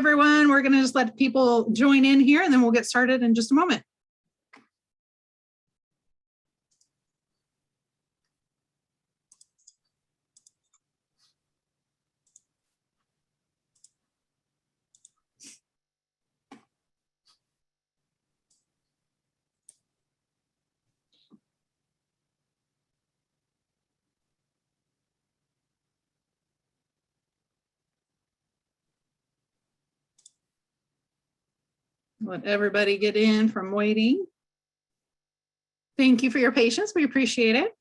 everyone. We're going to just let people join in here and then we'll get started in just a moment. Let everybody get in from waiting. Thank you for your patience. We appreciate it.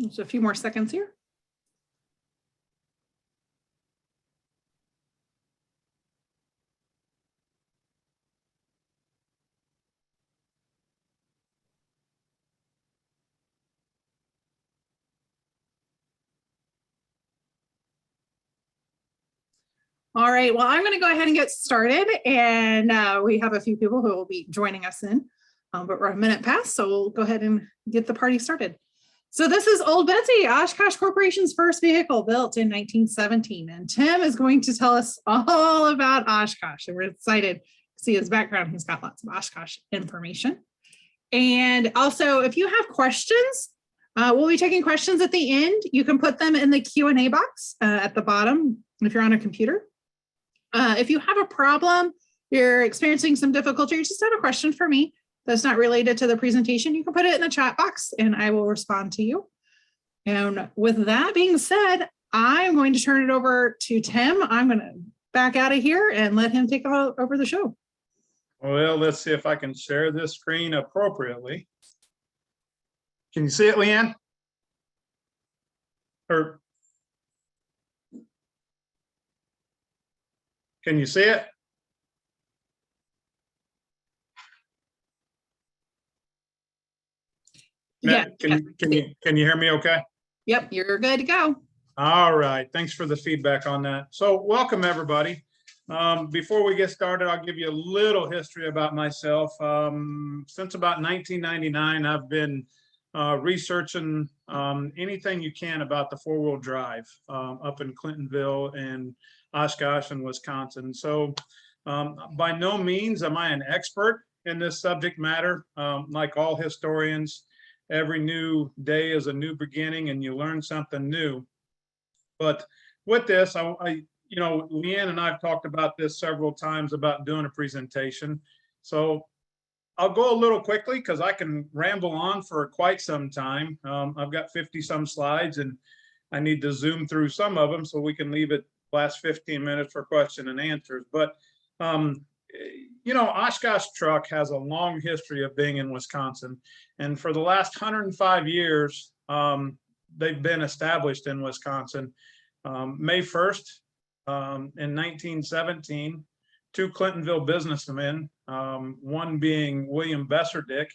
Just a few more seconds here. All right, well, I'm going to go ahead and get started, and we have a few people who will be joining us in, but we're a minute past, so we'll go ahead and get the party started. So this is Old Betsy, Oshkosh Corporation's first vehicle built in 1917, and Tim is going to tell us all about Oshkosh, and we're excited to see his background. He's got lots of Oshkosh information. And also, if you have questions, we'll be taking questions at the end. You can put them in the Q&A box at the bottom if you're on a computer. If you have a problem, you're experiencing some difficulty, you just have a question for me that's not related to the presentation, you can put it in the chat box and I will respond to you. And with that being said, I'm going to turn it over to Tim. I'm going to back out of here and let him take over the show. Well, let's see if I can share this screen appropriately. Can you see it, Leanne? Or can you see it? Yeah. Can you hear me okay? Yep, you're good to go. All right. Thanks for the feedback on that. So welcome, everybody. Before we get started, I'll give you a little history about myself. Since about 1999, I've been researching anything you can about the four-wheel drive up in Clintonville and Oshkosh and Wisconsin. So by no means am I an expert in this subject matter. Like all historians, every new day is a new beginning and you learn something new. But with this, you know, Leanne and I've talked about this several times about doing a presentation. So I'll go a little quickly because I can ramble on for quite some time. I've got 50 some slides and I need to zoom through some of them so we can leave it last 15 minutes for question and answers. But, you know, Oshkosh Truck has a long history of being in Wisconsin. And for the last 105 years, they've been established in Wisconsin. May 1st, in 1917, two Clintonville businessmen, one being William Besserdick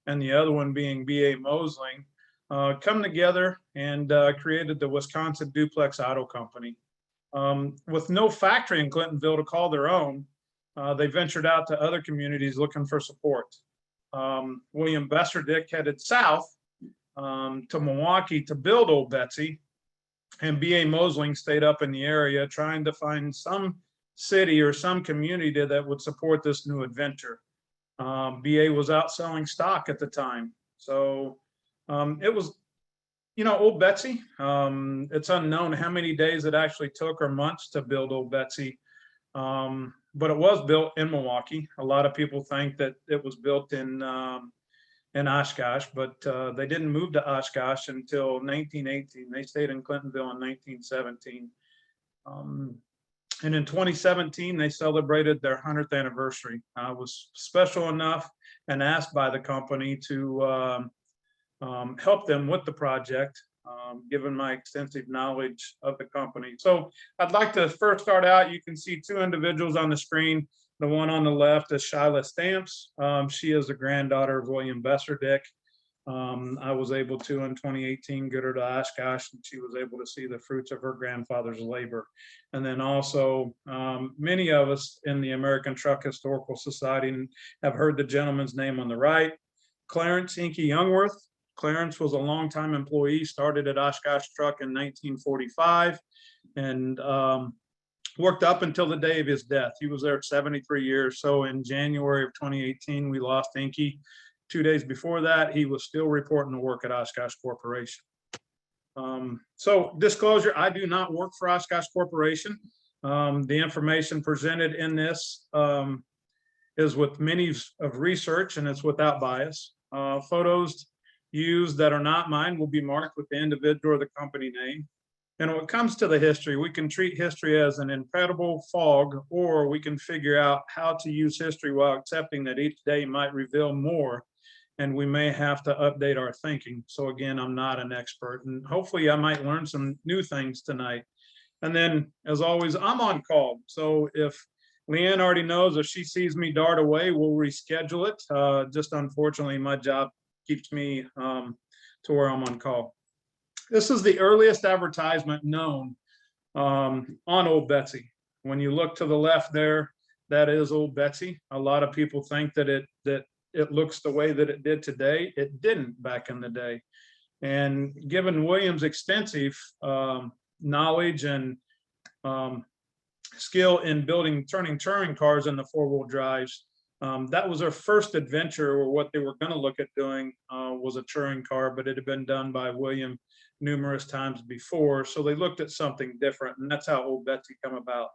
and the other one being B.A. Mosling, come together and created the Wisconsin Duplex Auto Company. With no factory in Clintonville to call their own, they ventured out to other communities looking for support. William Besserdick headed south to Milwaukee to build Old Betsy, and B.A. Mosling stayed up in the area trying to find some city or some community that would support this new adventure. B.A. was out selling stock at the time. So it was, you know, Old Betsy, it's unknown how many days it actually took or months to build Old Betsy. But it was built in Milwaukee. A lot of people think that it was built in Oshkosh, but they didn't move to Oshkosh until 1918. They stayed in Clintonville in 1917. And in 2017, they celebrated their 100th anniversary. I was special enough and asked by the company to help them with the project, given my extensive knowledge of the company. So I'd like to first start out. You can see two individuals on the screen. The one on the left is Shyla Stamps. She is the granddaughter of William Besserdick. I was able to, in 2018, get her to Oshkosh, and she was able to see the fruits of her grandfather's labor. And then also, many of us in the American Truck Historical Society have heard the gentleman's name on the right, Clarence Inky Youngworth. Clarence was a longtime employee, started at Oshkosh Truck in 1945 and worked up until the day of his death. He was there 73 years. So in January of 2018, we lost Inky. 2 days before that, he was still reporting to work at Oshkosh Corporation. So disclosure, I do not work for Oshkosh Corporation. The information presented in this is with many of research and it's without bias. Photos used that are not mine will be marked with the individual or the company name. And when it comes to the history, we can treat history as an incredible fog, or we can figure out how to use history while accepting that each day might reveal more and we may have to update our thinking. So again, I'm not an expert and hopefully I might learn some new things tonight. And then as always, I'm on call. So if Leanne already knows, if she sees me dart away, we'll reschedule it. Just unfortunately, my job keeps me to where I'm on call. This is the earliest advertisement known on Old Betsy. When you look to the left there, that is Old Betsy. A lot of people think that it looks the way that it did today. It didn't back in the day. And given Williams' extensive knowledge and skill in turning touring cars into four-wheel drives, that was their first adventure, or what they were going to look at doing was a touring car, but it had been done by William numerous times before. So they looked at something different, and that's how Old Betsy come about.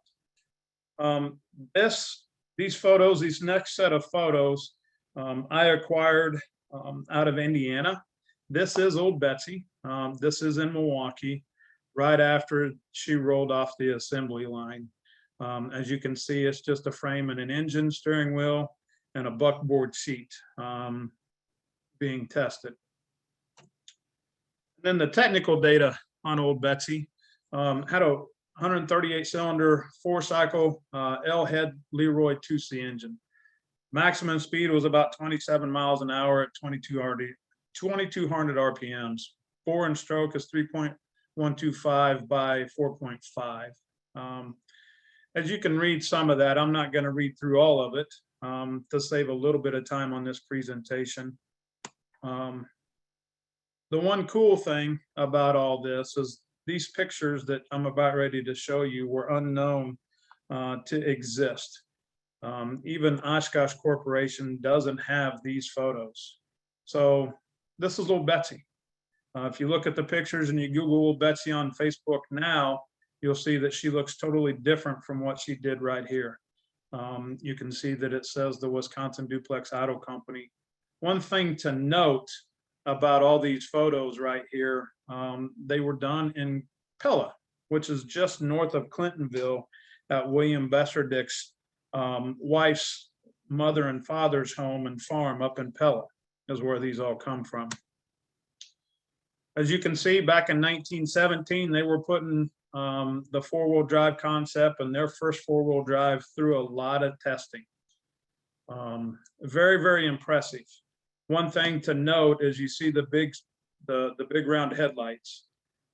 These photos, these next set of photos, I acquired out of Indiana. This is Old Betsy. This is in Milwaukee, right after she rolled off the assembly line. As you can see, it's just a frame and an engine, steering wheel, and a buckboard seat being tested. And then the technical data on Old Betsy had a 138 cylinder, 4-cycle L-head Leroy 2C engine. Maximum speed was about 27 miles an hour at 2200 RPMs. Bore and stroke is 3.125 by 4.5. As you can read some of that, I'm not going to read through all of it to save a little bit of time on this presentation. The one cool thing about all this is these pictures that I'm about ready to show you were unknown to exist. Even Oshkosh Corporation doesn't have these photos. So this is Old Betsy. If you look at the pictures and you Google Old Betsy on Facebook now, you'll see that she looks totally different from what she did right here. You can see that it says the Wisconsin Duplex Auto Company. One thing to note about all these photos right here, they were done in Pella, which is just north of Clintonville at William Besserdick's wife's mother and father's home and farm up in Pella is where these all come from. As you can see, back in 1917, they were putting the four-wheel drive concept and their first four-wheel drive through a lot of testing. Very, very impressive. One thing to note is you see the big round headlights.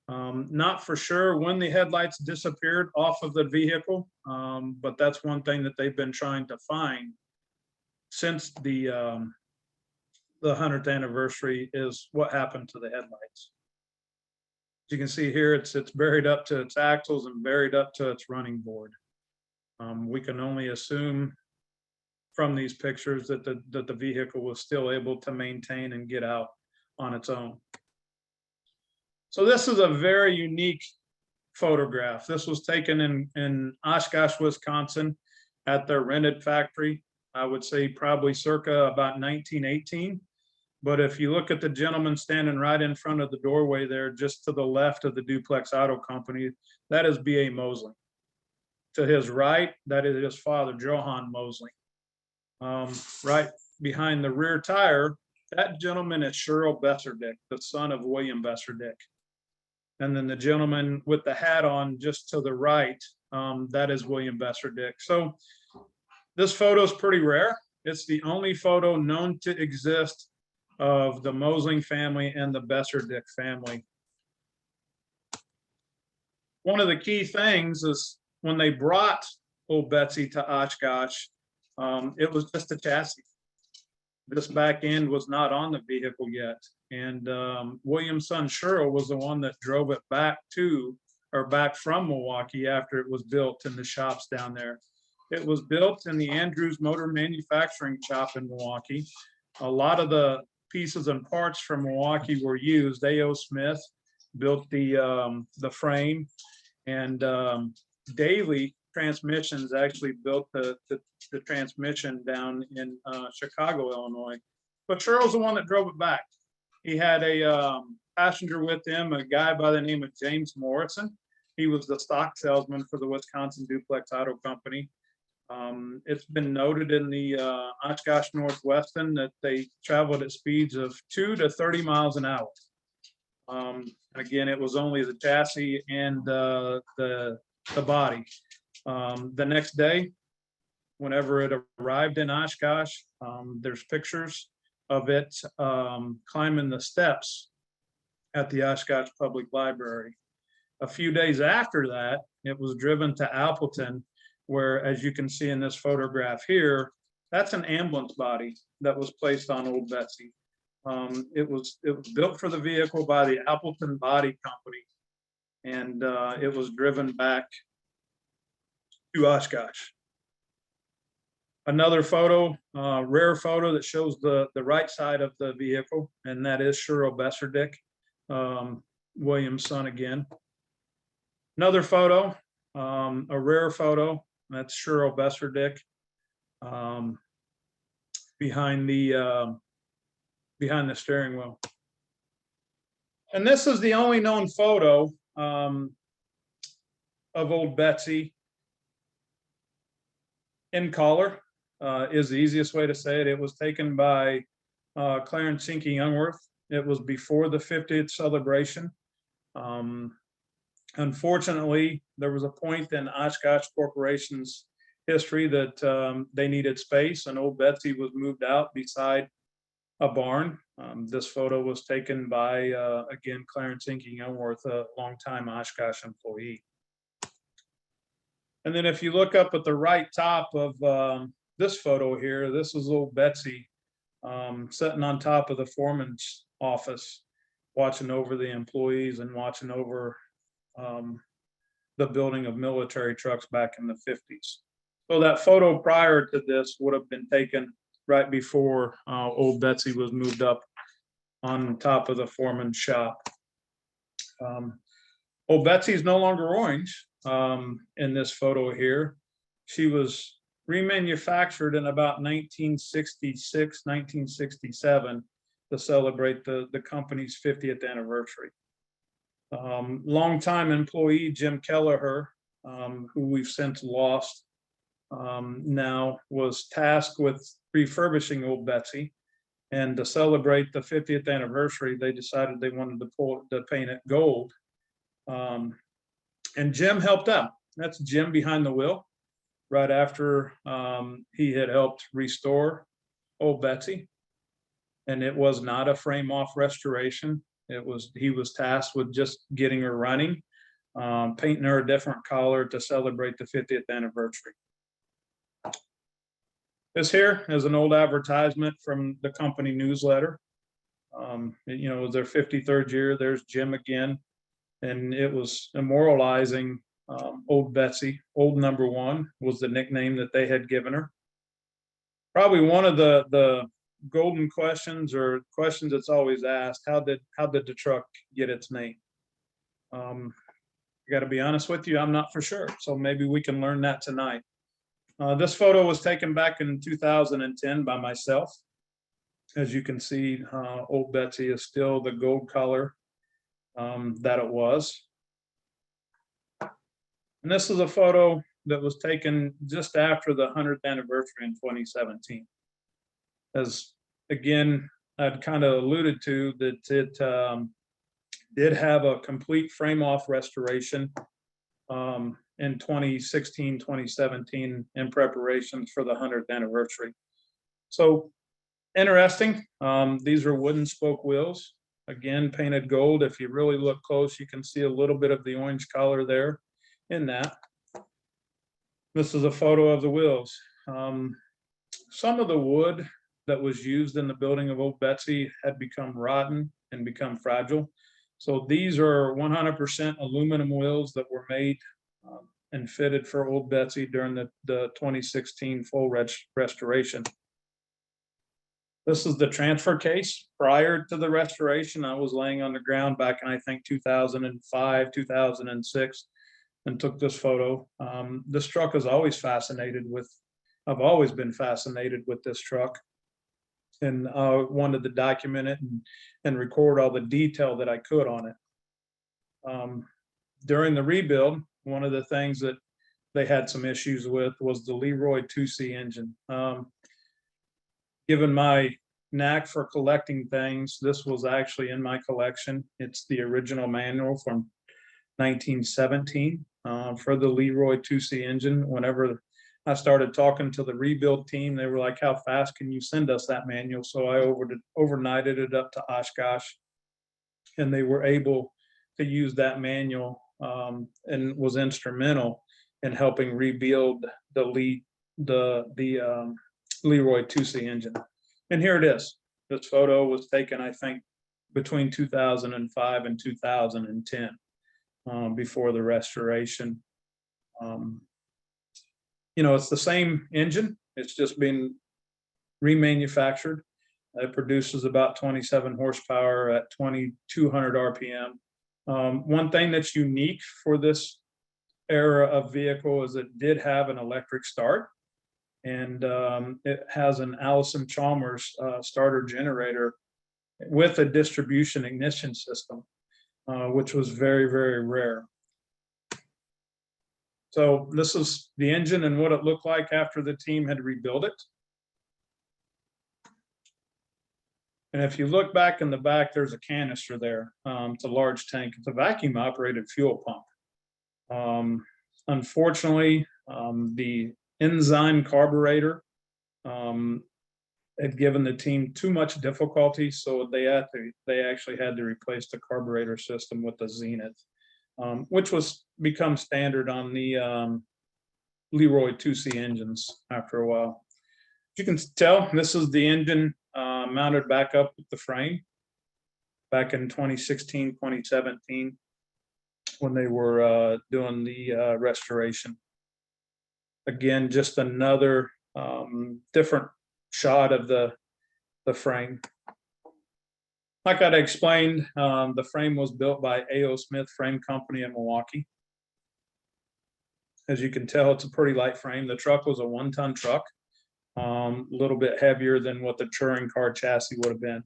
Not for sure when the headlights disappeared off of the vehicle, but that's one thing that they've been trying to find since the 100th anniversary, is what happened to the headlights. As you can see here, it's buried up to its axles and buried up to its running board. We can only assume from these pictures that the vehicle was still able to maintain and get out on its own. So this is a very unique photograph. This was taken in Oshkosh, Wisconsin at their rented factory. I would say probably circa about 1918. But if you look at the gentleman standing right in front of the doorway there, just to the left of the Duplex Auto Company, that is B.A. Mosley. To his right, that is his father, Johann Mosley. Right behind the rear tire, that gentleman is Sherrill Besserdick, the son of William Besserdick. And then the gentleman with the hat on just to the right, that is William Besserdick. So this photo is pretty rare. It's the only photo known to exist of the Mosley family and the Besserdick family. One of the key things is when they brought Old Betsy to Oshkosh, it was just a chassis. This back end was not on the vehicle yet. And William's son Sherrill was the one that drove it back from Milwaukee after it was built in the shops down there. It was built in the Andrews Motor Manufacturing Shop in Milwaukee. A lot of the pieces and parts from Milwaukee were used. A.O. Smith built the frame, and Daly Transmissions actually built the transmission down in Chicago, Illinois. But Sherrill's the one that drove it back. He had a passenger with him, a guy by the name of James Morrison. He was the stock salesman for the Wisconsin Duplex Auto Company. It's been noted in the Oshkosh Northwestern that they traveled at speeds of 2 to 30 miles an hour. Again, it was only the chassis and the body. The next day, whenever it arrived in Oshkosh, there's pictures of it climbing the steps at the Oshkosh Public Library. A few days after that, it was driven to Appleton, where, as you can see in this photograph here, that's an ambulance body that was placed on Old Betsy. It was built for the vehicle by the Appleton Body Company, and it was driven back to Oshkosh. Another photo, rare photo that shows the right side of the vehicle, and that is Sherrill Besserdick, William's son again. Another photo, a rare photo, that's Sherrill Besserdick behind the steering wheel. And this is the only known photo of Old Betsy in color, is the easiest way to say it. It was taken by Clarence Inky Youngworth. It was before the 50th celebration. Unfortunately, there was a point in Oshkosh Corporations history that they needed space, and Old Betsy was moved out beside a barn. This photo was taken by, again, Clarence Inky Youngworth, a longtime Oshkosh employee. And then if you look up at the right top of this photo here, this is Old Betsy sitting on top of the foreman's office, watching over the employees and watching over the building of military trucks back in the 50s. So that photo prior to this would have been taken right before Old Betsy was moved up on top of the foreman's shop. Old Betsy is no longer orange in this photo here. She was remanufactured in about 1966, 1967 to celebrate the company's 50th anniversary. Longtime employee Jim Kelleher, who we've since lost, now was tasked with refurbishing Old Betsy, and to celebrate the 50th anniversary, they decided they wanted to paint it gold. And Jim helped out. That's Jim behind the wheel, right after he had helped restore Old Betsy. And it was not a frame off restoration. He was tasked with just getting her running, painting her a different color to celebrate the 50th anniversary. This here is an old advertisement from the company newsletter. It was their 53rd year. There's Jim again, and it was memorializing Old Betsy. Old Number One was the nickname that they had given her. Probably one of the golden questions, or questions that's always asked: how did the truck get its name? I got to be honest with you, I'm not for sure. So maybe we can learn that tonight. This photo was taken back in 2010 by myself. As you can see, Old Betsy is still the gold color that it was. And this is a photo that was taken just after the 100th anniversary in 2017. As again, I'd kind of alluded to, that it did have a complete frame off restoration in 2016, 2017 in preparation for the 100th anniversary. So interesting. These are wooden spoke wheels, again, painted gold. If you really look close, you can see a little bit of the orange color there in that. This is a photo of the wheels. Some of the wood that was used in the building of Old Betsy had become rotten and become fragile. So these are 100% aluminum wheels that were made and fitted for Old Betsy during the 2016 full restoration. This is the transfer case. Prior to the restoration, I was laying on the ground back in, I think, 2005, 2006, and took this photo. This truck is always fascinated with, I've always been fascinated with this truck, and wanted to document it and record all the detail that I could on it. During the rebuild, one of the things that they had some issues with was the Leroy 2C engine. Given my knack for collecting things, this was actually in my collection. It's the original manual from 1917 for the Leroy 2C engine. Whenever I started talking to the rebuild team, they were like, "How fast can you send us that manual?" So I overnighted it up to Oshkosh, and they were able to use that manual and was instrumental in helping rebuild the Leroy 2C engine. And here it is. This photo was taken, I think, between 2005 and 2010, before the restoration. You know, it's the same engine. It's just been remanufactured. It produces about 27 horsepower at 2,200 RPM. One thing that's unique for this era of vehicle is it did have an electric start, and it has an Allison-Chalmers starter generator with a distribution ignition system, which was very, very rare. So this is the engine and what it looked like after the team had rebuilt it. And if you look back in the back, there's a canister there. It's a large tank. It's a vacuum operated fuel pump. Unfortunately, the enzyme carburetor had given the team too much difficulty, so they actually had to replace the carburetor system with the Zenith, which was become standard on the Leroy 2C engines after a while. You can tell this is the engine mounted back up with the frame back in 2016, 2017, when they were doing the restoration. Again, just another different shot of the frame. Like I explained, the frame was built by A.O. Smith Frame Company in Milwaukee. As you can tell, it's a pretty light frame. The truck was a 1-ton truck, a little bit heavier than what the touring car chassis would have been.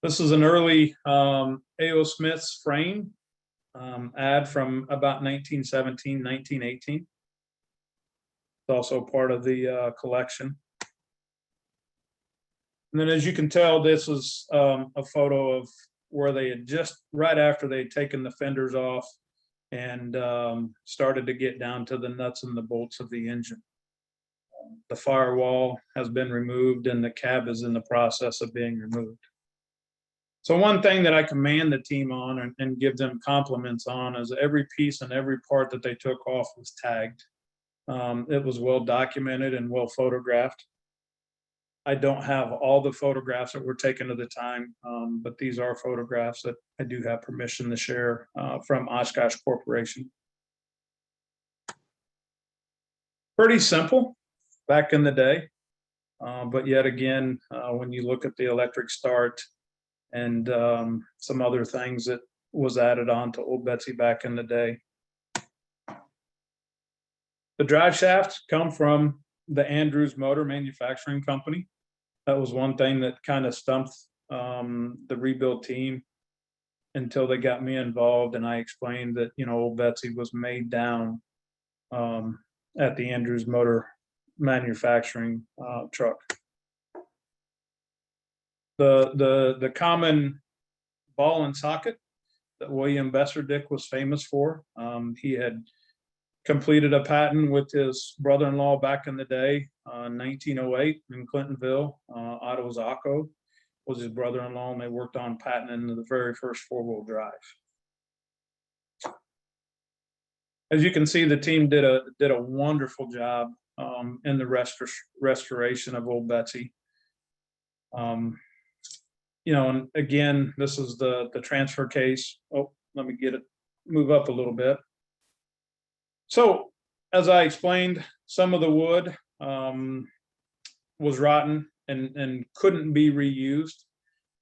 This is an early A.O. Smith's frame ad from about 1917, 1918. It's also part of the collection. And then, as you can tell, this is a photo of where they had just right after they'd taken the fenders off and started to get down to the nuts and the bolts of the engine. The firewall has been removed and the cab is in the process of being removed. So one thing that I commend the team on and give them compliments on is every piece and every part that they took off was tagged. It was well documented and well photographed. I don't have all the photographs that were taken at the time, but these are photographs that I do have permission to share from Oshkosh Corporation. Pretty simple back in the day, but yet again, when you look at the electric start and some other things that was added on to Old Betsy back in the day. The drive shafts come from the Andrews Motor Manufacturing Company. That was one thing that kind of stumped the rebuild team until they got me involved, and I explained that, you know, Old Betsy was made down at the Andrews Motor Manufacturing truck. The common ball and socket that William Besserdick was famous for. He had completed a patent with his brother-in-law back in the day, 1908 in Clintonville. Otto Zacco was his brother-in-law, and they worked on patenting the very first four-wheel drive. As you can see, the team did a wonderful job in the restoration of Old Betsy. And again, this is the transfer case. Oh, let me move up a little bit. So as I explained, some of the wood was rotten and couldn't be reused.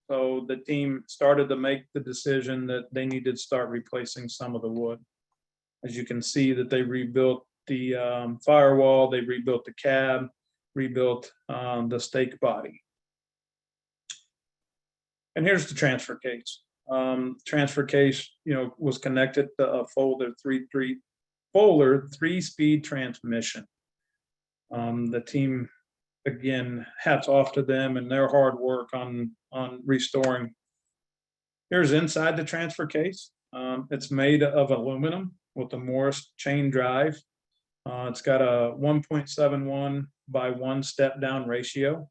So the team started to make the decision that they needed to start replacing some of the wood. As you can see that they rebuilt the firewall, they rebuilt the cab, rebuilt the stake body. And here's the transfer case. Transfer case, was connected to a Fuller 3-speed transmission. The team, again, hats off to them and their hard work on restoring. Here's inside the transfer case. It's made of aluminum with a Morris chain drive. It's got a 1.71 by 1 step down ratio.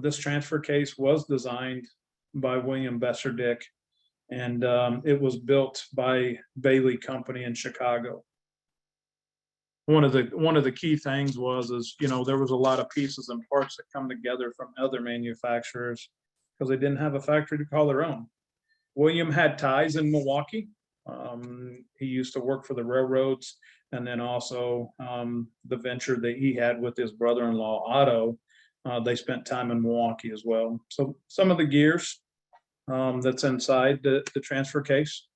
This transfer case was designed by William Besserdick, and it was built by Bailey Company in Chicago. One of the key things was there was a lot of pieces and parts that come together from other manufacturers because they didn't have a factory to call their own. William had ties in Milwaukee. He used to work for the railroads, and then also the venture that he had with his brother-in-law Otto. They spent time in Milwaukee as well. So some of the gears that's inside the transfer case.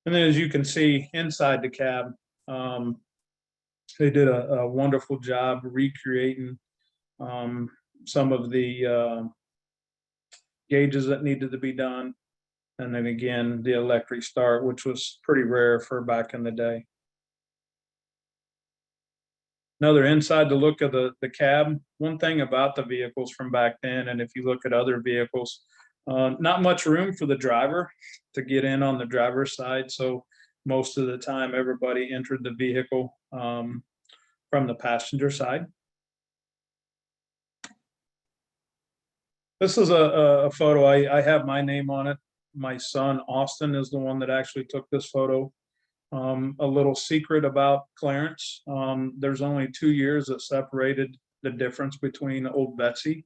And then as you can see inside the cab, they did a wonderful job recreating some of the gauges that needed to be done. And then again, the electric start, which was pretty rare for back in the day. Another inside the look of the cab. One thing about the vehicles from back then, and if you look at other vehicles, not much room for the driver to get in on the driver's side. So most of the time, everybody entered the vehicle from the passenger side. This is a photo. I have my name on it. My son, Austin, is the one that actually took this photo. A little secret about Clarence. There's only 2 years that separated the difference between Old Betsy.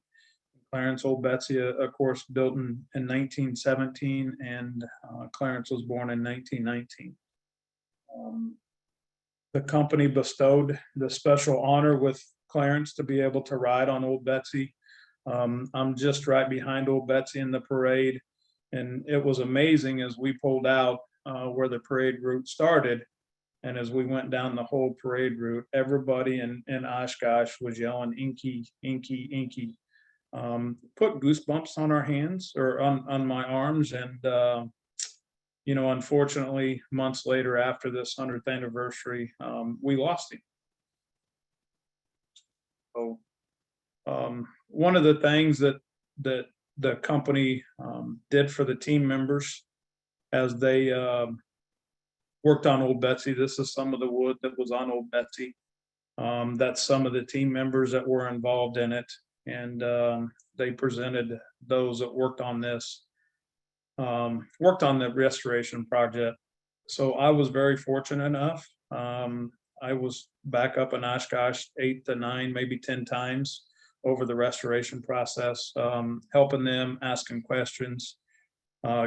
Clarence Old Betsy, of course, built in 1917, and Clarence was born in 1919. The company bestowed the special honor with Clarence to be able to ride on Old Betsy. I'm just right behind Old Betsy in the parade, and it was amazing as we pulled out where the parade route started. And as we went down the whole parade route, everybody in Oshkosh was yelling, "Inky, Inky, Inky." Put goosebumps on our hands or on my arms. And, unfortunately, months later after this 100th anniversary, we lost him. So one of the things that the company did for the team members as they worked on Old Betsy. This is some of the wood that was on Old Betsy. That's some of the team members that were involved in it, and they presented those that worked on this, worked on the restoration project. So I was very fortunate enough. I was back up in Oshkosh 8 to 9, maybe 10 times over the restoration process, helping them, asking questions,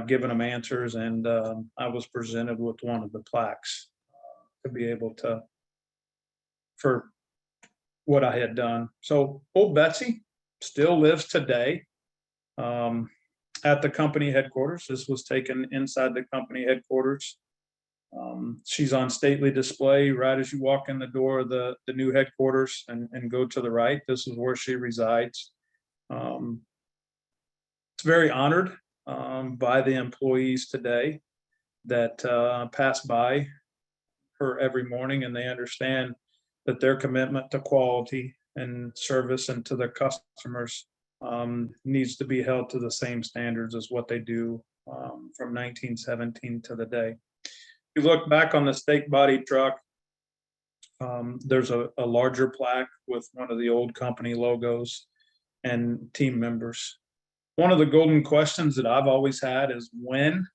giving them answers, and I was presented with one of the plaques to be able to, for what I had done. So Old Betsy still lives today at the company headquarters. This was taken inside the company headquarters. She's on stately display right as you walk in the door of the new headquarters and go to the right. This is where she resides. It's very honored by the employees today that pass by her every morning, and they understand that their commitment to quality and service and to their customers needs to be held to the same standards as what they do from 1917 to the day. If you look back on the stake body truck, there's a larger plaque with one of the old company logos and team members. One of the golden questions that I've always had is when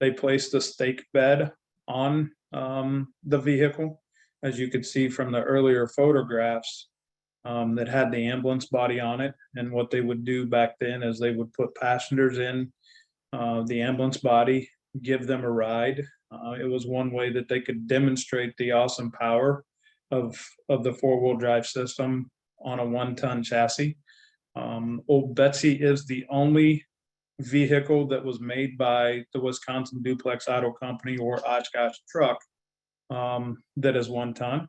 they placed the stake bed on the vehicle. As you could see from the earlier photographs, that had the ambulance body on it. And what they would do back then is they would put passengers in the ambulance body, give them a ride. It was one way that they could demonstrate the awesome power of the four-wheel drive system on a 1-ton chassis. Old Betsy is the only vehicle that was made by the Wisconsin Duplex Auto Company, or Oshkosh Truck, that is 1 ton.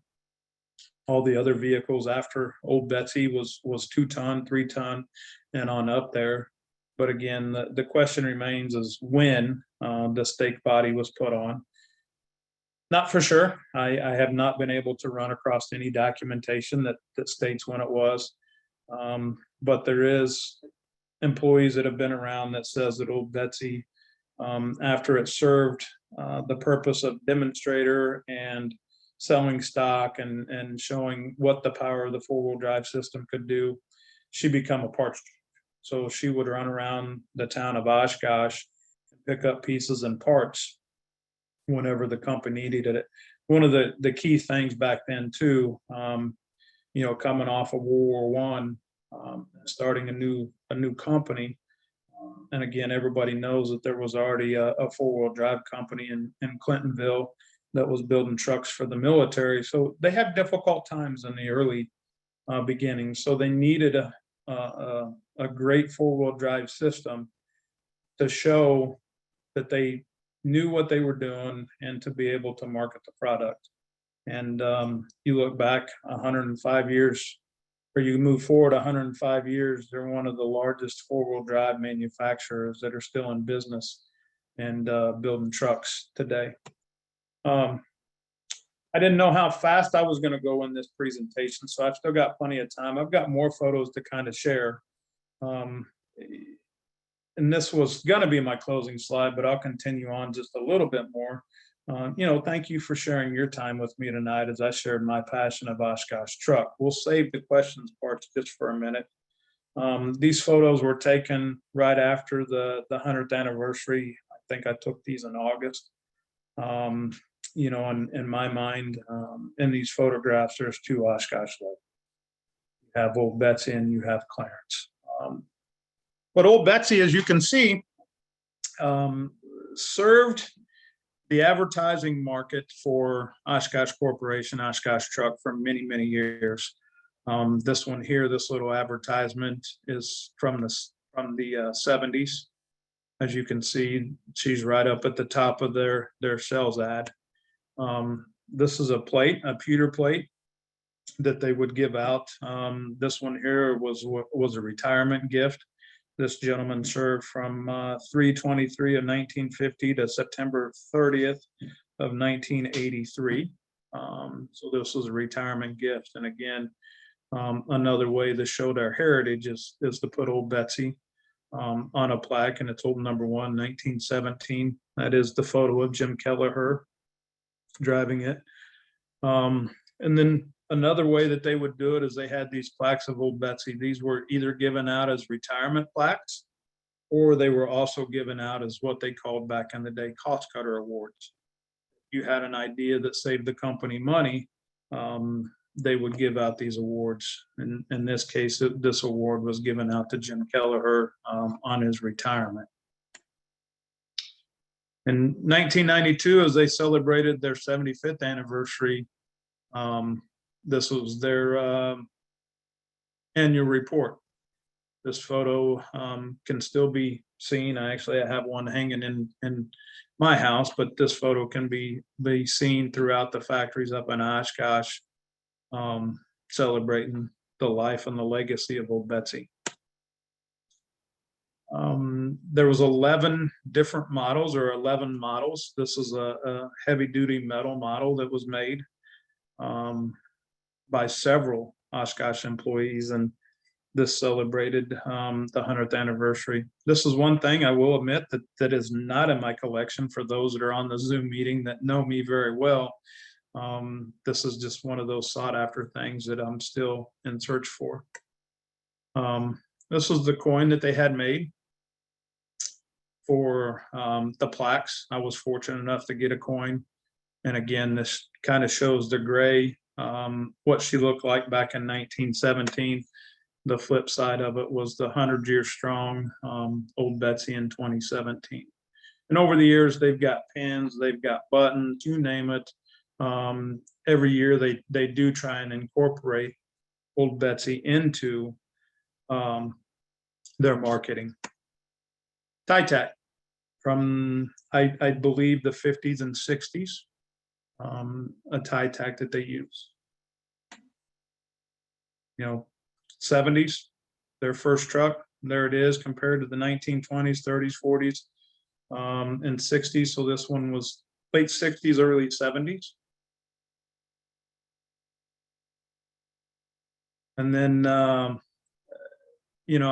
All the other vehicles after Old Betsy was 2-ton, 3-ton, and on up there. But again, the question remains is when the stake body was put on. Not for sure. I have not been able to run across any documentation that states when it was. But there is employees that have been around that says that Old Betsy, after it served the purpose of demonstrator and selling stock and showing what the power of the four-wheel drive system could do, she become a parts. So she would run around the town of Oshkosh and pick up pieces and parts whenever the company needed it. One of the key things back then too, coming off of World War I, starting a new company. And again, everybody knows that there was already a four-wheel drive company in Clintonville that was building trucks for the military. So they had difficult times in the early beginnings. So they needed a great four-wheel drive system to show that they knew what they were doing and to be able to market the product. And you look back 105 years, or you move forward 105 years, they're one of the largest four-wheel drive manufacturers that are still in business and building trucks today. I didn't know how fast I was going to go in this presentation, so I've still got plenty of time. I've got more photos to kind of share. And this was going to be my closing slide, but I'll continue on just a little bit more. Thank you for sharing your time with me tonight as I shared my passion of Oshkosh Truck. We'll save the questions parts just for a minute. These photos were taken right after the 100th anniversary. I think I took these in August. In my mind, in these photographs, there's 2 Oshkosh left. You have Old Betsy and you have Clarence. But Old Betsy, as you can see, served the advertising market for Oshkosh Corporation, Oshkosh Truck for many, many years. This one here, this little advertisement is from the 70s. As you can see, she's right up at the top of their sales ad. This is a plate, a pewter plate that they would give out. This one here was a retirement gift. This gentleman served from 3/23 of 1950 to September 30th of 1983. So this was a retirement gift. And again, another way that showed our heritage is to put Old Betsy on a plaque, and it's old number 1, 1917. That is the photo of Jim Kelleher driving it. And then another way that they would do it is they had these plaques of Old Betsy. These were either given out as retirement plaques, or they were also given out as what they called back in the day cost cutter awards. You had an idea that saved the company money, they would give out these awards. And in this case, this award was given out to Jim Kelleher on his retirement. In 1992, as they celebrated their 75th anniversary, this was their annual report. This photo can still be seen. I have one hanging in my house, but this photo can be seen throughout the factories up in Oshkosh, celebrating the life and the legacy of Old Betsy. There was 11 different models, or 11 models. This is a heavy-duty metal model that was made by several Oshkosh employees, and this celebrated the 100th anniversary. This is one thing I will admit that is not in my collection. For those that are on the Zoom meeting that know me very well, this is just one of those sought-after things that I'm still in search for. This was the coin that they had made for the plaques. I was fortunate enough to get a coin. And again, this kind of shows the gray what she looked like back in 1917. The flip side of it was the 100-year strong Old Betsy in 2017. And over the years, they've got pins, they've got buttons, you name it. Every year they do try and incorporate Old Betsy into their marketing. Tie tack from, I believe, the 50s and 60s, a tie tack that they use. 70s, their first truck, there it is, compared to the 1920s, 30s, 40s, and 60s. So this one was late 60s, early 70s. And then, I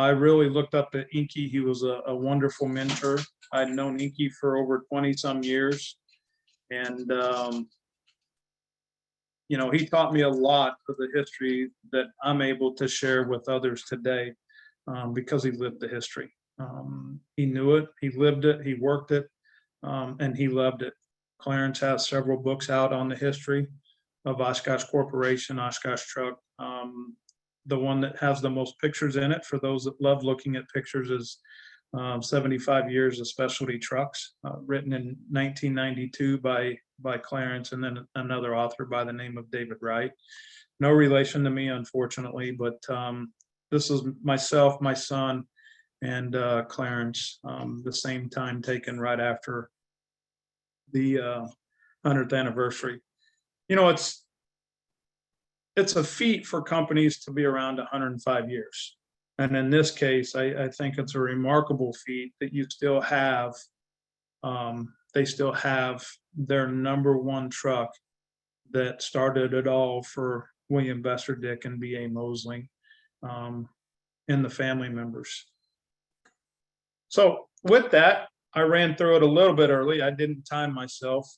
really looked up to Inky. He was a wonderful mentor. I'd known Inky for over 20 some years. And, he taught me a lot of the history that I'm able to share with others today, because he lived the history. He knew it, he lived it, he worked it, and he loved it. Clarence has several books out on the history of Oshkosh Corporation, Oshkosh Truck. The one that has the most pictures in it, for those that love looking at pictures, is 75 Years of Specialty Trucks, written in 1992 by Clarence, and then another author by the name of David Wright. No relation to me, unfortunately, but this is myself, my son, and Clarence, the same time taken right after the 100th anniversary. It's a feat for companies to be around 105 years. And in this case, I think it's a remarkable feat that you still have, they still have their number one truck that started it all for William Dick and B.A. Mosley, and the family members. So with that, I ran through it a little bit early. I didn't time myself.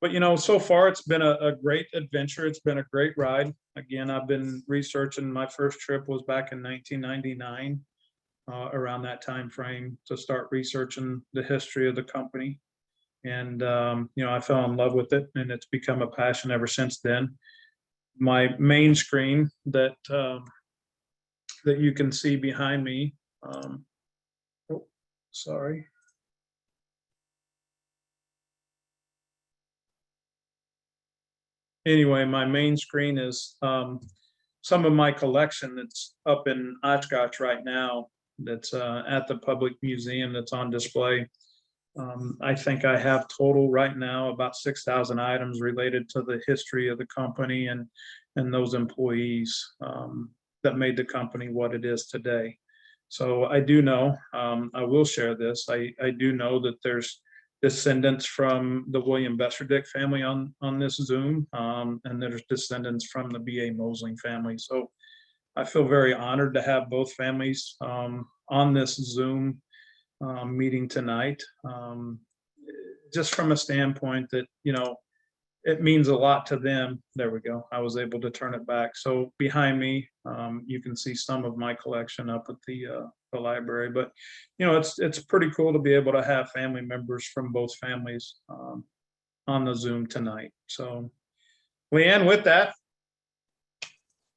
But so far it's been a great adventure. It's been a great ride. Again, I've been researching. My first trip was back in 1999, around that time frame, to start researching the history of the company. And I fell in love with it, and it's become a passion ever since then. My main screen that you can see behind me. Sorry. Anyway, my main screen is some of my collection that's up in Oshkosh right now, that's at the public museum, that's on display. I think I have total right now about 6,000 items related to the history of the company and those employees that made the company what it is today. So I do know, I will share this, I do know that there's descendants from the William Dick family on this Zoom, and there's descendants from the B.A. Mosley family. So I feel very honored to have both families on this Zoom meeting tonight, just from a standpoint that, it means a lot to them. There we go. I was able to turn it back. So behind me, you can see some of my collection up at the library. But it's pretty cool to be able to have family members from both families on the Zoom tonight. So, Leanne, with that,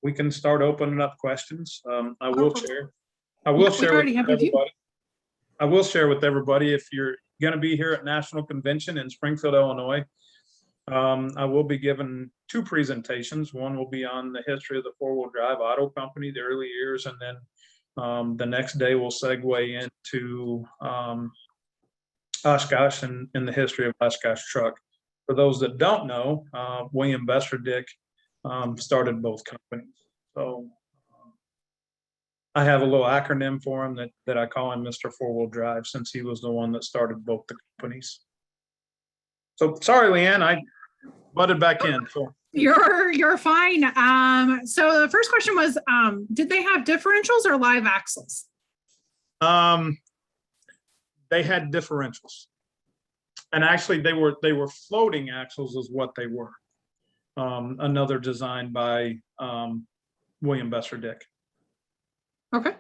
we can start opening up questions. I will share with everybody. I will share with everybody, if you're going to be here at National Convention in Springfield, Illinois, I will be giving two presentations. One will be on the history of the four-wheel drive auto company, the early years, and then the next day we'll segue into Oshkosh and the history of Oshkosh Truck. For those that don't know, William Dick started both companies. So I have a little acronym for him that I call him Mr. Four-Wheel Drive, since he was the one that started both the companies. So sorry, Leanne, I butted back in. So You're fine. So the first question was, did they have differentials or live axles? They had differentials, and actually they were floating axles is what they were. Another design by William Dick. Okay.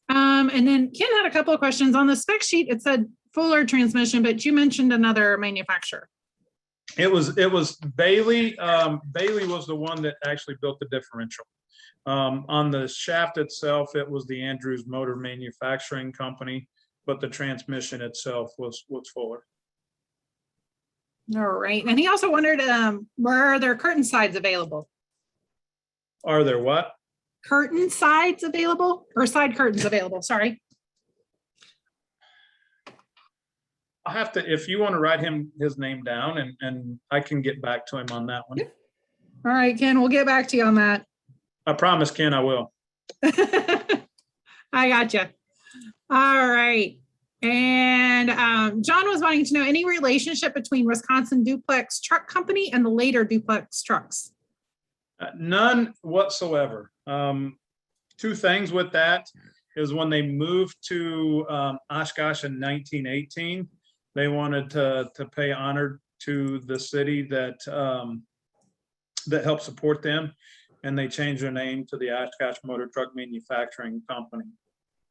And then Ken had a couple of questions on the spec sheet. It said Fuller transmission, but you mentioned another manufacturer. It was Bailey. Bailey was the one that actually built the differential. On the shaft itself, it was the Andrews Motor Manufacturing Company, but the transmission itself was Fuller. All right. And he also wondered, where are there curtain sides available? Are there what? Curtain sides available, or side curtains available? Sorry. I'll have to, if you want to write his name down, and I can get back to him on that one. All right, Ken, we'll get back to you on that. I promise, Ken, I will. I gotcha. All right. And John was wanting to know any relationship between Wisconsin Duplex Truck Company and the later Duplex Trucks. None whatsoever. Two things with that is when they moved to Oshkosh in 1918, they wanted to pay honor to the city that that helped support them, and they changed their name to the Oshkosh Motor Truck Manufacturing Company,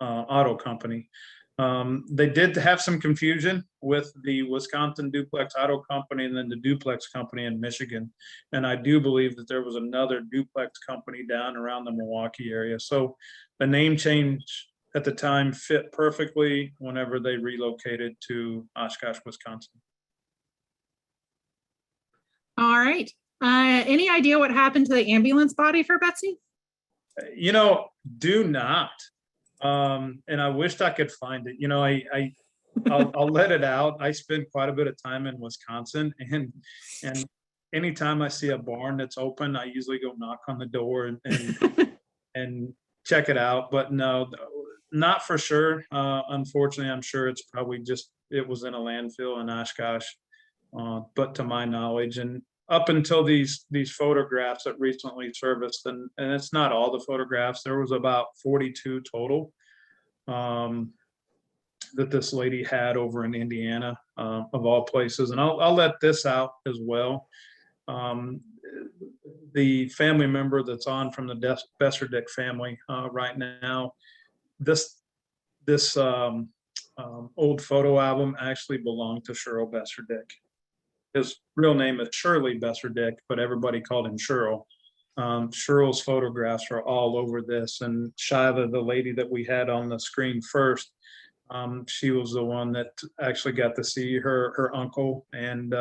Auto Company. They did have some confusion with the Wisconsin Duplex Auto Company and then the Duplex Company in Michigan. And I do believe that there was another Duplex Company down around the Milwaukee area. So the name change at the time fit perfectly whenever they relocated to Oshkosh, Wisconsin. All right. Any idea what happened to the ambulance body for Betsy? You know, do not. And I wished I could find it. You know, I'll let it out. I spend quite a bit of time in Wisconsin, and anytime I see a barn that's open, I usually go knock on the door and check it out. But no, not for sure. Unfortunately, I'm sure it's probably just, it was in a landfill in Oshkosh. But to my knowledge, and up until these photographs that recently surfaced, and it's not all the photographs, there was about 42 total that this lady had over in Indiana, of all places. And I'll let this out as well. The family member that's on from the Besserdick family right now, this old photo album actually belonged to Cheryl Besserdick. His real name is Shirley Besserdick, but everybody called him Cheryl. Cheryl's photographs are all over this, and Shiva, the lady that we had on the screen first, she was the one that actually got to see her uncle, and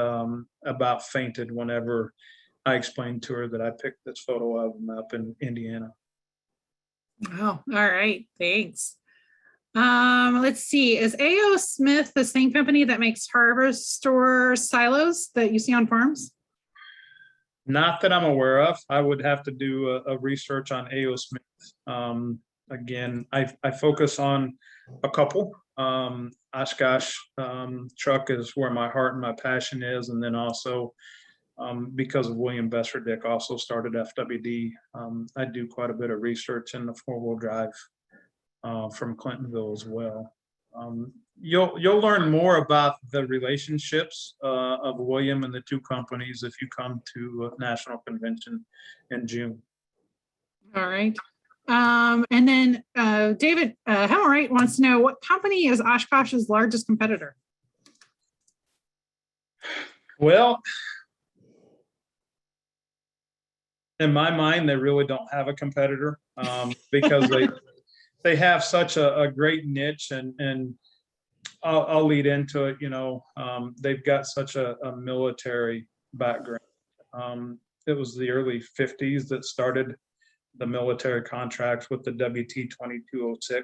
about fainted whenever I explained to her that I picked this photo album up in Indiana. Oh, all right. Thanks. Let's see. Is A.O. Smith the same company that makes harvest store silos that you see on farms? Not that I'm aware of. I would have to do a research on A.O. Smith. Again, I focus on a couple. Oshkosh Truck is where my heart and my passion is, and then also because of William Besserdick also started FWD. I do quite a bit of research in the four-wheel drive from Clintonville as well. You'll learn more about the relationships of William and the two companies if you come to a national convention in June. All right. And then David Hemmerwright wants to know, what company is Oshkosh's largest competitor? Well, in my mind, they really don't have a competitor because they have such a great niche, and I'll lead into it. You know, they've got such a military background. It was the early 50s that started the military contracts with the WT-2206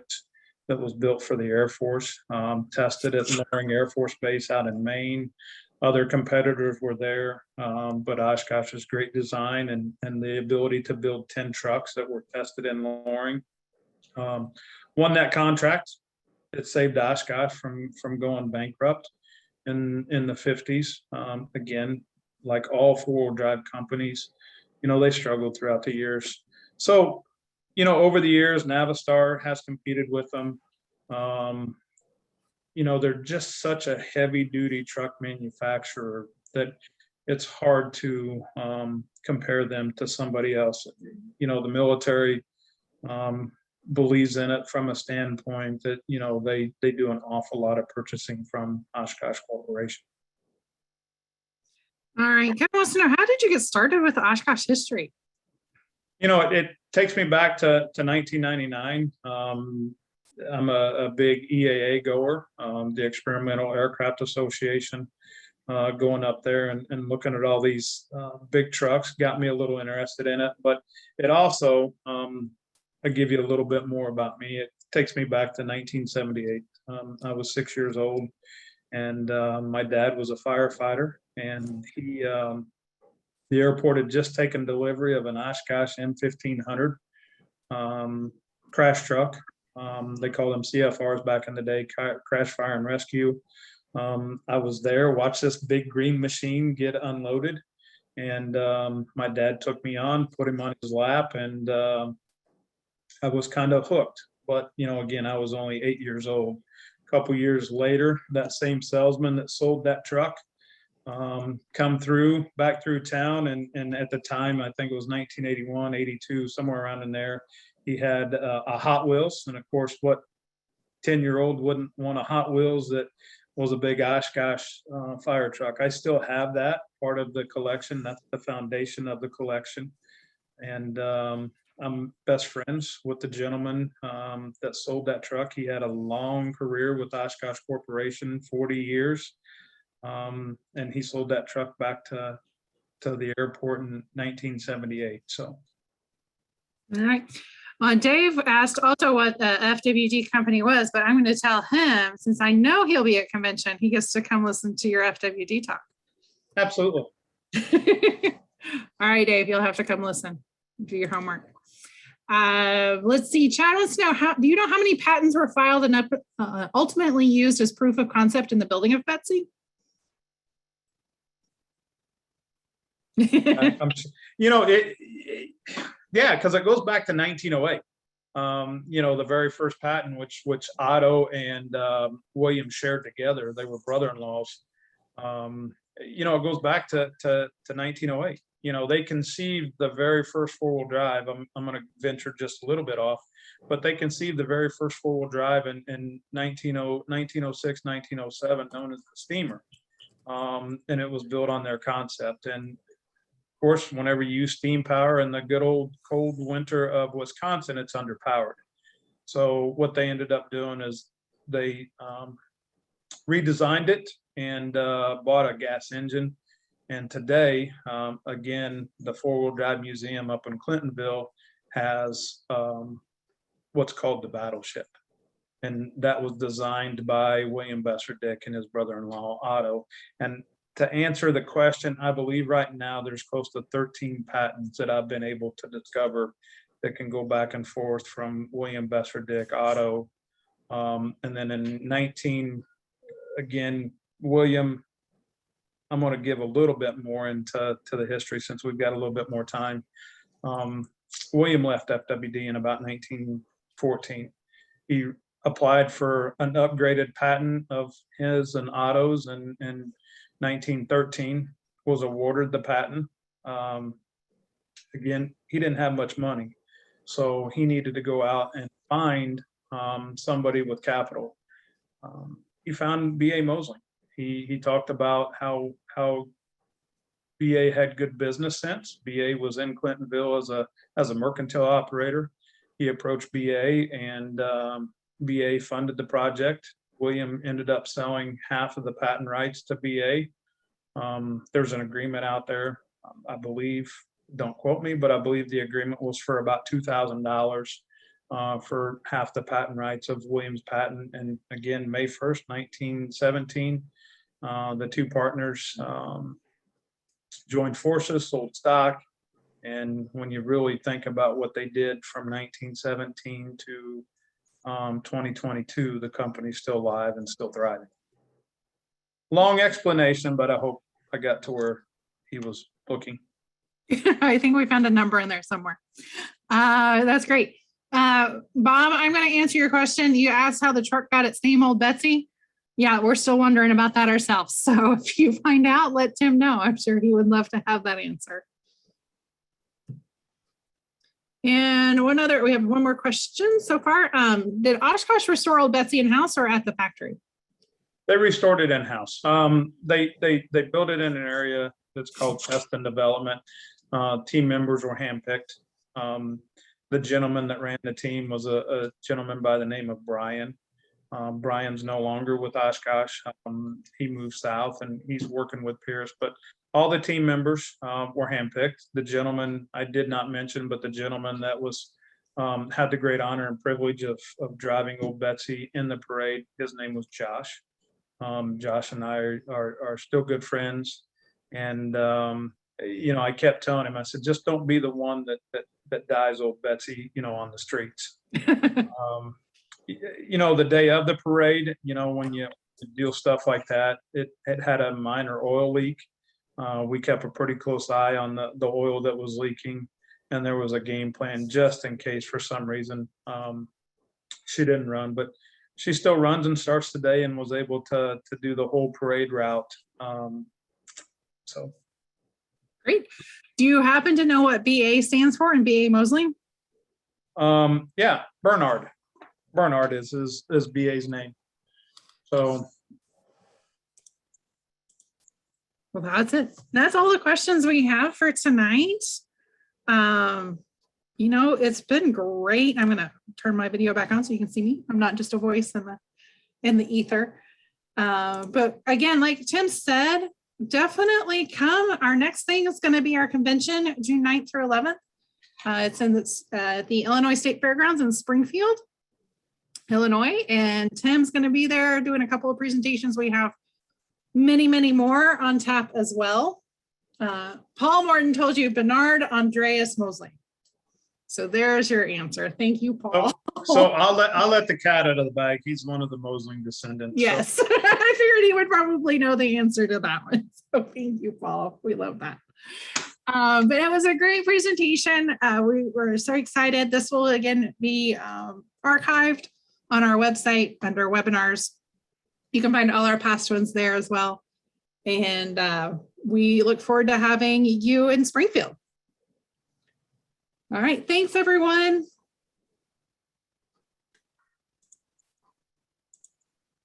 that was built for the Air Force, tested at Loring Air Force Base out in Maine. Other competitors were there, but Oshkosh's great design and the ability to build 10 trucks that were tested in Loring won that contract. It saved Oshkosh from going bankrupt in the 50s. Again, like all four-wheel drive companies, you know, they struggled throughout the years. So, you know, over the years, Navistar has competed with them. You know, they're just such a heavy-duty truck manufacturer that it's hard to compare them to somebody else. You know, the military believes in it from a standpoint that, you know, they do an awful lot of purchasing from Oshkosh Corporation. All right, Kevin wants to know, how did you get started with Oshkosh history? You know, it takes me back to 1999. I'm a big EAA goer, the Experimental Aircraft Association. Going up there and looking at all these big trucks got me a little interested in it. But it also, I'll give you a little bit more about me. It takes me back to 1978. I was 6 years old, and my dad was a firefighter, and the airport had just taken delivery of an Oshkosh M1500 crash truck. They called them CFRs back in the day, crash, fire, and rescue. I was there, watched this big green machine get unloaded, and my dad took me on, put him on his lap, and I was kind of hooked. But, you know, again, I was only 8 years old. A couple years later, that same salesman that sold that truck come back through town, and at the time, I think it was 1981, 82, somewhere around in there, he had a Hot Wheels, and of course, what 10-year-old wouldn't want a Hot Wheels that was a big Oshkosh fire truck. I still have that part of the collection. That's the foundation of the collection. And I'm best friends with the gentleman that sold that truck. He had a long career with Oshkosh Corporation, 40 years. And he sold that truck back to the airport in 1978. So. All right. Dave asked also what the FWD company was, but I'm going to tell him, since I know he'll be at convention, he gets to come listen to your FWD talk. Absolutely. All right, Dave, you'll have to come listen, do your homework. Let's see, Chad wants to know, do you know how many patents were filed and ultimately used as proof of concept in the building of Betsy? You know, yeah, because it goes back to 1908. You know, the very first patent, which Otto and William shared together. They were brother-in-laws. You know, it goes back to 1908. You know, they conceived the very first four-wheel drive. I'm going to venture just a little bit off, but they conceived the very first four-wheel drive in 1906, 1907, known as the steamer. And it was built on their concept. And of course, whenever you use steam power in the good old cold winter of Wisconsin, it's underpowered. So what they ended up doing is they redesigned it and bought a gas engine. And today, again, the four-wheel drive museum up in Clintonville has what's called the Battleship. And that was designed by William Besser Dick and his brother-in-law, Otto. And to answer the question, I believe right now there's close to 13 patents that I've been able to discover that can go back and forth from William Besser Dick, Otto. And then in again, William, I'm going to give a little bit more into the history since we've got a little bit more time. William left FWD in about 1914. He applied for an upgraded patent of his and Otto's and 1913, was awarded the patent. Again, he didn't have much money, so he needed to go out and find somebody with capital. He found B.A. Mosley. He talked about how B.A. had good business sense. B.A. was in Clintonville as a mercantile operator. He approached B.A. and B.A. funded the project. William ended up selling half of the patent rights to BA. There's an agreement out there, I believe, don't quote me, but I believe the agreement was for about $2,000 for half the patent rights of William's patent. And again, May 1st, 1917, the two partners joined forces, sold stock. And when you really think about what they did from 1917 to 2022, the company's still alive and still thriving. Long explanation, but I hope I got to where he was looking. I think we found a number in there somewhere. That's great. Bob, I'm going to answer your question. You asked how the truck got its name, Old Betsy. Yeah, we're still wondering about that ourselves. So if you find out, let Tim know. I'm sure he would love to have that answer. And we have one more question so far. Did Oshkosh restore Old Betsy in-house or at the factory? They restored it in-house. They built it in an area that's called Test and Development. Team members were handpicked. The gentleman that ran the team was a gentleman by the name of Brian. Brian's no longer with Oshkosh. He moved south and he's working with Pierce, but all the team members were handpicked. The gentleman I did not mention, but the gentleman that was had the great honor and privilege of driving Old Betsy in the parade, his name was Josh. Josh and I are still good friends. And, I kept telling him, I said, just don't be the one that dies Old Betsy, on the streets. The day of the parade, when you do stuff like that, it had a minor oil leak. We kept a pretty close eye on the oil that was leaking, and there was a game plan just in case for some reason she didn't run, but she still runs and starts today and was able to do the whole parade route. So great. Do you happen to know what BA stands for in BA Mosley? Yeah, Bernard. Bernard is BA's name. So. Well, that's it. That's all the questions we have for tonight. It's been great. I'm going to turn my video back on so you can see me. I'm not just a voice in the ether. But again, like Tim said, definitely come. Our next thing is going to be our convention, June 9th through 11th. It's in the Illinois State Fairgrounds in Springfield, Illinois. And Tim's going to be there doing a couple of presentations. We have many, many more on tap as well. Paul Morton told you Bernard Andreas Mosley. So there's your answer. Thank you, Paul. So I'll let the cat out of the bag. He's one of the Mosling descendants. Yes, so. I figured he would probably know the answer to that one. So thank you, Paul. We love that. But it was a great presentation. We were so excited. This will again be archived on our website under webinars. You can find all our past ones there as well. And we look forward to having you in Springfield. All right. Thanks, everyone.